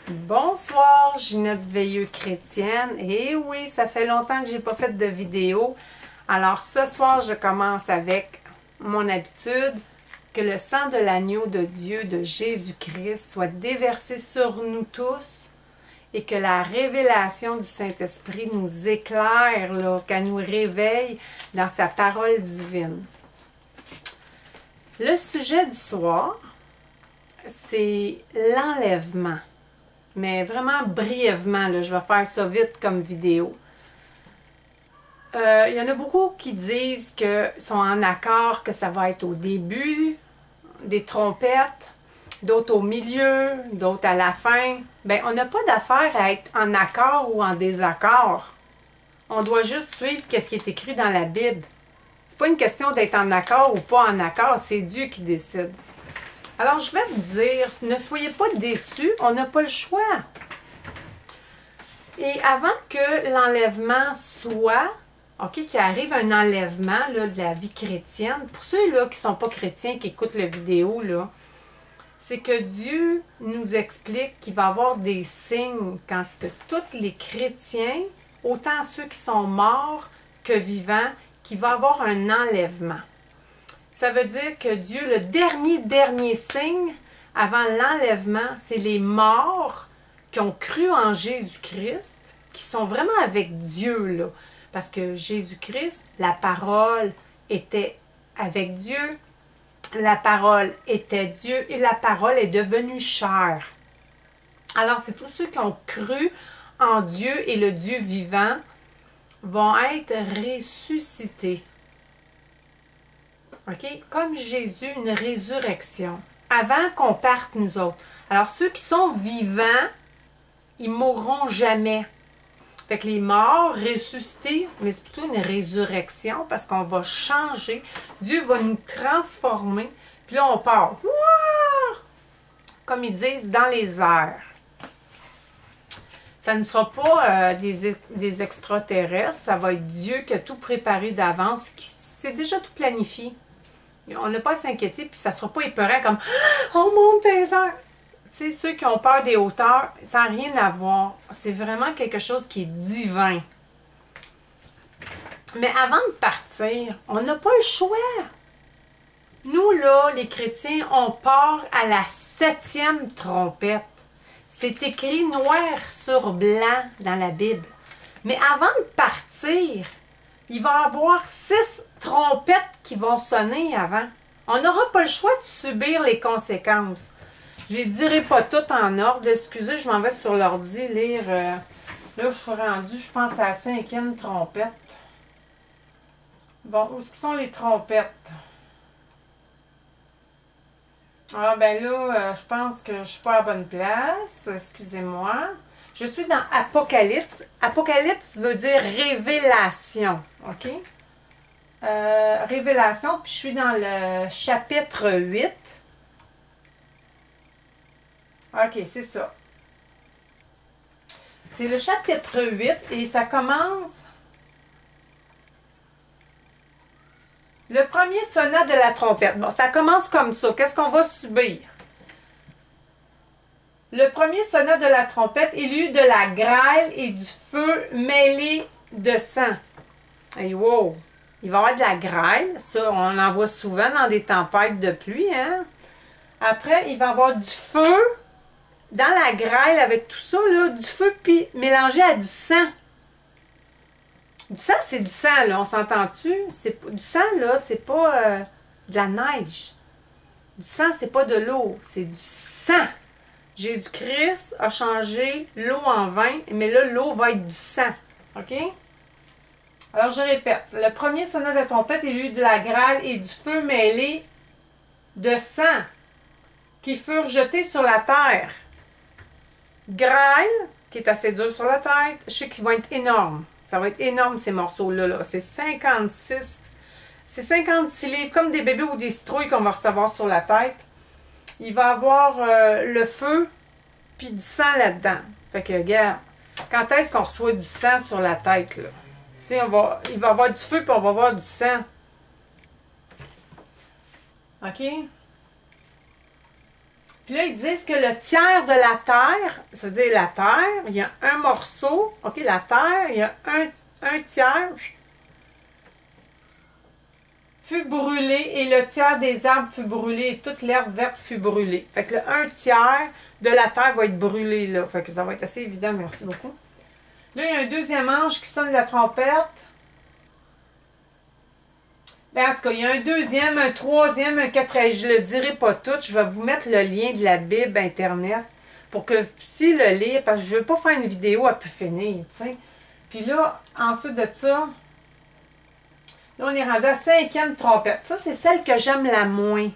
Bonsoir, Ginette Veilleux chrétienne. Et oui, ça fait longtemps que j'ai pas fait de vidéo. Alors ce soir, je commence avec mon habitude, que le sang de l'agneau de Dieu, de Jésus-Christ, soit déversé sur nous tous et que la révélation du Saint-Esprit nous éclaire, qu'elle nous réveille dans sa parole divine. Le sujet du soir, c'est l'enlèvement. Mais vraiment brièvement, je vais faire ça vite comme vidéo. Il y en a beaucoup qui disent qu'ils sont en accord que ça va être au début, des trompettes, d'autres au milieu, d'autres à la fin. Bien, on n'a pas d'affaire à être en accord ou en désaccord. On doit juste suivre ce qui est écrit dans la Bible. C'est pas une question d'être en accord ou pas en accord, c'est Dieu qui décide. Alors, je vais vous dire, ne soyez pas déçus, on n'a pas le choix. Et avant que l'enlèvement soit, qu'il arrive un enlèvement de la vie chrétienne, pour ceux-là qui ne sont pas chrétiens, qui écoutent la vidéo, c'est que Dieu nous explique qu'il va y avoir des signes quand tous les chrétiens, autant ceux qui sont morts que vivants, qu'il va y avoir un enlèvement. Ça veut dire que Dieu, le dernier signe avant l'enlèvement, c'est les morts qui ont cru en Jésus-Christ, qui sont vraiment avec Dieu, parce que Jésus-Christ, la parole était avec Dieu, la parole était Dieu et la parole est devenue chair. Alors, c'est tous ceux qui ont cru en Dieu et le Dieu vivant vont être ressuscités. Comme Jésus, une résurrection, avant qu'on parte nous autres. Alors, ceux qui sont vivants, ils mourront jamais. Fait que les morts, ressuscités, mais c'est plutôt une résurrection parce qu'on va changer. Dieu va nous transformer. Puis là, on part. Wouah! Comme ils disent, dans les airs. Ça ne sera pas des extraterrestres. Ça va être Dieu qui a tout préparé d'avance. C'est déjà tout planifié. On n'a pas à s'inquiéter, puis ça ne sera pas épeurant comme « On monte des airs! » Tu sais, ceux qui ont peur des hauteurs, ça n'a rien à voir. C'est vraiment quelque chose qui est divin. Mais avant de partir, on n'a pas le choix. Nous, les chrétiens, on part à la 7e trompette. C'est écrit noir sur blanc dans la Bible. Mais avant de partir, il va y avoir 6 trompettes qui vont sonner avant. On n'aura pas le choix de subir les conséquences. Je ne les dirai pas toutes en ordre. Excusez, je m'en vais sur l'ordi lire. Là, je suis rendue, je pense, à la 5e trompette. Bon, où sont les trompettes? Ah, ben là, je pense que je ne suis pas à la bonne place. Excusez-moi. Je suis dans Apocalypse. Apocalypse veut dire révélation. OK? Révélation, puis je suis dans le chapitre 8. OK, c'est ça. C'est le chapitre 8 et ça commence. Le premier sonat de la trompette. Bon, ça commence comme ça. Qu'est-ce qu'on va subir? Le premier sonat de la trompette, il y eut de la grêle et du feu mêlé de sang. Hey, wow! Il va y avoir de la grêle. Ça, on en voit souvent dans des tempêtes de pluie. Hein? Après, il va y avoir du feu dans la grêle avec tout ça, du feu puis mélangé à du sang. Du sang, c'est du sang, on s'entend-tu? Du sang, c'est pas de la neige. Du sang, c'est pas de l'eau, c'est du sang. Jésus-Christ a changé l'eau en vin, mais là, l'eau va être du sang. OK? Alors, je répète. Le premier sonat de trompette, il y eut de la grêle et du feu mêlé de sang qui furent jetés sur la terre. Grêle, qui est assez dur sur la tête. Je sais qu'ils vont être énormes. Ça va être énorme, ces morceaux-là. C'est 56. C'est 56 livres, comme des bébés ou des citrouilles qu'on va recevoir sur la tête. Il va y avoir le feu, puis du sang là-dedans. Fait que, regarde, quand est-ce qu'on reçoit du sang sur la tête, là? Tu sais, il va y avoir du feu, puis on va avoir du sang. OK? Puis là, ils disent que le tiers de la terre, ça veut dire la terre, il y a un morceau, OK, la terre, il y a un tiers fut brûlé et le tiers des arbres fut brûlé et toute l'herbe verte fut brûlée. Fait que le un tiers de la terre va être brûlé là. Fait que ça va être assez évident, merci beaucoup. Là, il y a un deuxième ange qui sonne la trompette. Ben, en tout cas, il y a un deuxième, un troisième, un quatrième. Je ne le dirai pas tout. Je vais vous mettre le lien de la Bible Internet pour que vous puissiez le lire parce que je ne veux pas faire une vidéo à pu finir, tu sais. Puis là, ensuite de ça, là, on est rendu à la cinquième trompette. Ça, c'est celle que j'aime la moins.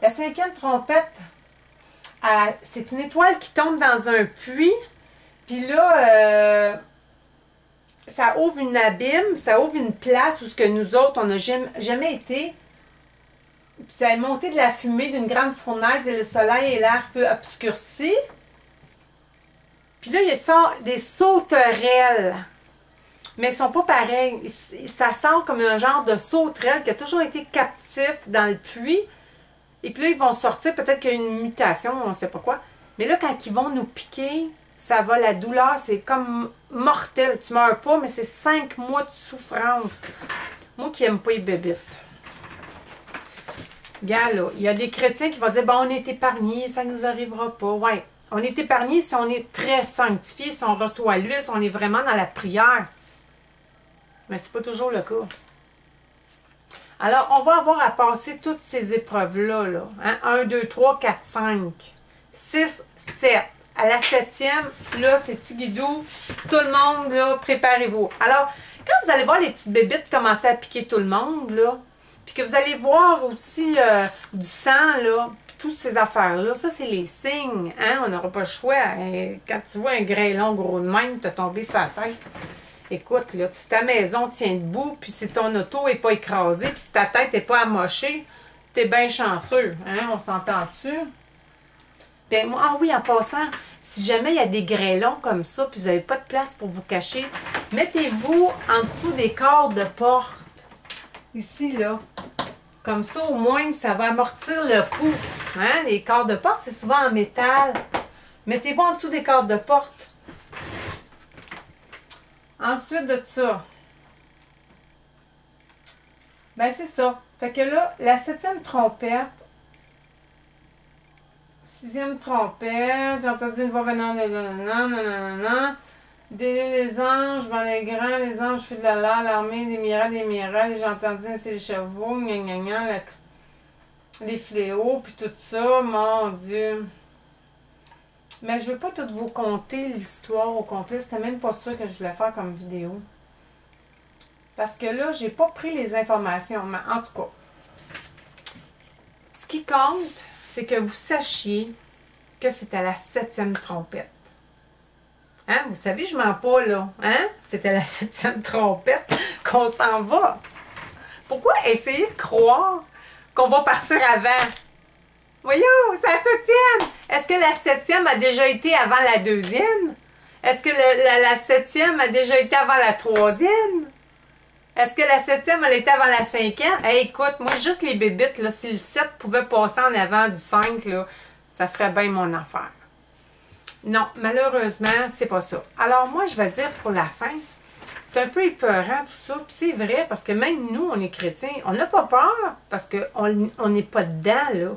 La cinquième trompette, c'est une étoile qui tombe dans un puits. Puis là, ça ouvre une abîme, ça ouvre une place où ce que nous autres, on n'a jamais été. Puis ça a monté de la fumée d'une grande fournaise et le soleil et l'air fut obscurci. Puis là, il y a des sauterelles. Mais ils ne sont pas pareils. Ça sort comme un genre de sauterelle qui a toujours été captif dans le puits. Et puis là, ils vont sortir. Peut-être qu'il y a une mutation, on ne sait pas quoi. Mais là, quand ils vont nous piquer, ça va, la douleur, c'est comme mortel. Tu ne meurs pas, mais c'est 5 mois de souffrance. Moi qui n'aime pas les bébites. Regarde, là, il y a des chrétiens qui vont dire, bon, on est épargnés, ça ne nous arrivera pas. Ouais, on est épargnés si on est très sanctifié, si on reçoit l'huile, si on est vraiment dans la prière. Mais c'est pas toujours le cas. Alors, on va avoir à passer toutes ces épreuves-là. Là, hein? 1, 2, 3, 4, 5, 6, 7. À la 7e, là, c'est Tigidou. Tout le monde, là, préparez-vous. Alors, quand vous allez voir les petites bébites commencer à piquer tout le monde, là, puis que vous allez voir aussi du sang, là, puis toutes ces affaires-là, ça, c'est les signes. Hein? On n'aura pas le choix. Hein? Quand tu vois un grêlon gros de même, t'as tombé sur la tête. Écoute, là, si ta maison tient debout, puis si ton auto n'est pas écrasée, puis si ta tête n'est pas amochée, t'es bien chanceux. Hein? On s'entend-tu? Bien, moi, ah oui, en passant, si jamais il y a des grêlons comme ça, puis vous n'avez pas de place pour vous cacher, mettez-vous en dessous des cordes de porte. Ici, là. Comme ça, au moins, ça va amortir le coup. Hein? Les cordes de porte, c'est souvent en métal. Mettez-vous en dessous des cordes de porte. Ensuite de ça, ben c'est ça. Fait que là, la 7e trompette, 6e trompette, j'ai entendu une voix venant de nanana, les anges, ben les grands, les anges fuient de l'armée des miracles, j'ai entendu c'est les chevaux, gna gna gna, les fléaux, puis tout ça, mon Dieu. Mais je ne veux pas tout vous conter l'histoire au complet. C'était même pas ça que je voulais faire comme vidéo. Parce que là, j'ai pas pris les informations. Mais en tout cas, ce qui compte, c'est que vous sachiez que c'est à la 7e trompette. Hein? Vous savez, je mens pas, là. Hein? C'est à la 7e trompette qu'on s'en va. Pourquoi essayer de croire qu'on va partir avant? Voyons, c'est la 7e. Est-ce que la 7e a déjà été avant la 2e? Est-ce que la 7e a déjà été avant la 3e? Est-ce que la 7e, elle était avant la 5e? Hey, écoute, moi, juste les bébites, là, si le 7 pouvait passer en avant du 5, là, ça ferait bien mon affaire. Non, malheureusement, c'est pas ça. Alors, moi, je vais dire pour la fin, c'est un peu épeurant tout ça. Puis c'est vrai, parce que même nous, on est chrétiens, on n'a pas peur, parce qu'on n'est pas dedans, là.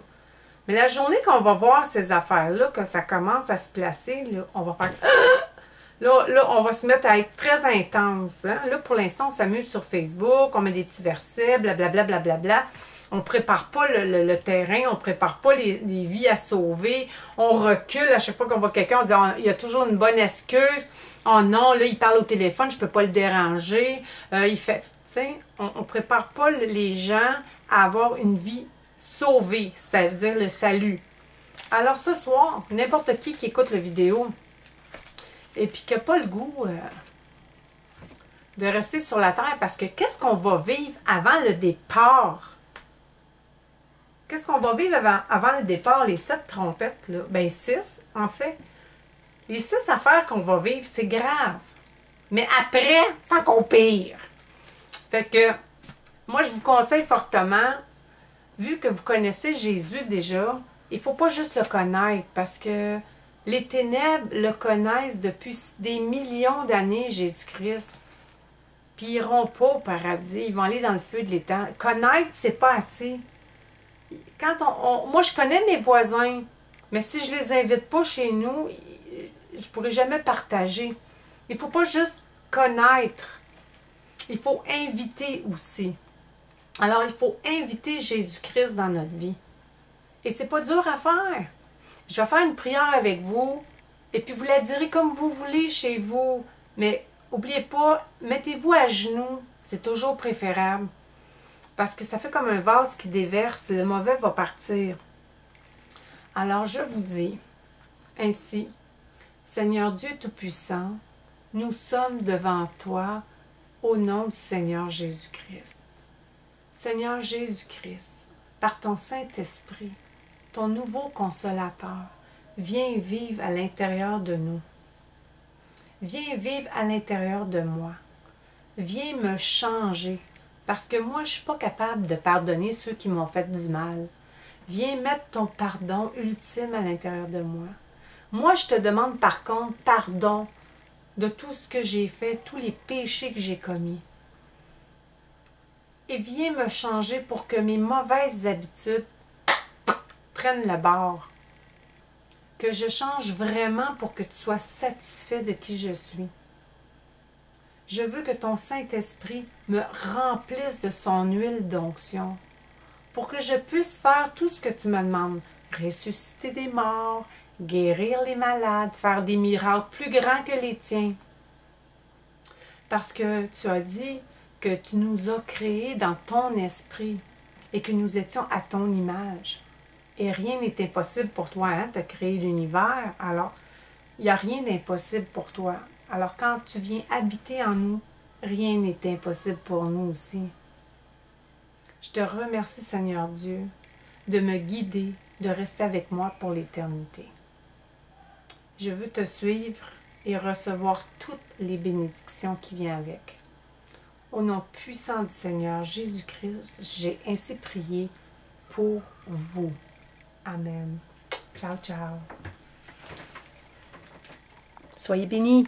Mais la journée qu'on va voir ces affaires-là, que ça commence à se placer, là, on va faire... Là, on va se mettre à être très intense. Hein? Là, pour l'instant, on s'amuse sur Facebook, on met des petits versets, blablabla, blablabla. On ne prépare pas le terrain, on ne prépare pas les vies à sauver. On recule à chaque fois qu'on voit quelqu'un, on dit il y a toujours une bonne excuse. Oh non, là, il parle au téléphone, je ne peux pas le déranger. Il fait... Tu sais, on ne prépare pas les gens à avoir une vie sauvée, ça veut dire le salut. Alors ce soir, n'importe qui écoute la vidéo et puis qui n'a pas le goût de rester sur la terre, parce que qu'est-ce qu'on va vivre avant le départ? Qu'est-ce qu'on va vivre avant le départ, les 7 trompettes, là? Ben 6, en fait. Les 6 affaires qu'on va vivre, c'est grave. Mais après, c'est encore pire. Fait que, moi, je vous conseille fortement, vu que vous connaissez Jésus déjà, il ne faut pas juste le connaître, parce que les ténèbres le connaissent depuis des millions d'années, Jésus-Christ. Puis ils n'iront pas au paradis, ils vont aller dans le feu de l'étang. Connaître, c'est pas assez. Quand moi, je connais mes voisins, mais si je les invite pas chez nous, je pourrai jamais partager. Il ne faut pas juste connaître, il faut inviter aussi. Alors, il faut inviter Jésus-Christ dans notre vie. Et c'est pas dur à faire. Je vais faire une prière avec vous, et puis vous la direz comme vous voulez chez vous. Mais n'oubliez pas, mettez-vous à genoux, c'est toujours préférable. Parce que ça fait comme un vase qui déverse, le mauvais va partir. Alors je vous dis, ainsi, Seigneur Dieu Tout-Puissant, nous sommes devant toi au nom du Seigneur Jésus-Christ. Seigneur Jésus-Christ, par ton Saint-Esprit, ton nouveau consolateur, viens vivre à l'intérieur de nous. Viens vivre à l'intérieur de moi. Viens me changer, parce que moi, je ne suis pas capable de pardonner ceux qui m'ont fait du mal. Viens mettre ton pardon ultime à l'intérieur de moi. Moi, je te demande par contre pardon de tout ce que j'ai fait, tous les péchés que j'ai commis. Et viens me changer pour que mes mauvaises habitudes prennent le bord. Que je change vraiment pour que tu sois satisfait de qui je suis. Je veux que ton Saint-Esprit me remplisse de son huile d'onction pour que je puisse faire tout ce que tu me demandes. Ressusciter des morts, guérir les malades, faire des miracles plus grands que les tiens. Parce que tu as dit que tu nous as créés dans ton esprit et que nous étions à ton image. Et rien n'est impossible pour toi, hein? Tu as créé l'univers, alors il n'y a rien d'impossible pour toi. Alors quand tu viens habiter en nous, rien n'est impossible pour nous aussi. Je te remercie, Seigneur Dieu, de me guider, de rester avec moi pour l'éternité. Je veux te suivre et recevoir toutes les bénédictions qui viennent avec. Au nom puissant du Seigneur Jésus-Christ, j'ai ainsi prié pour vous. Amen. Ciao, ciao. Soyez bénis.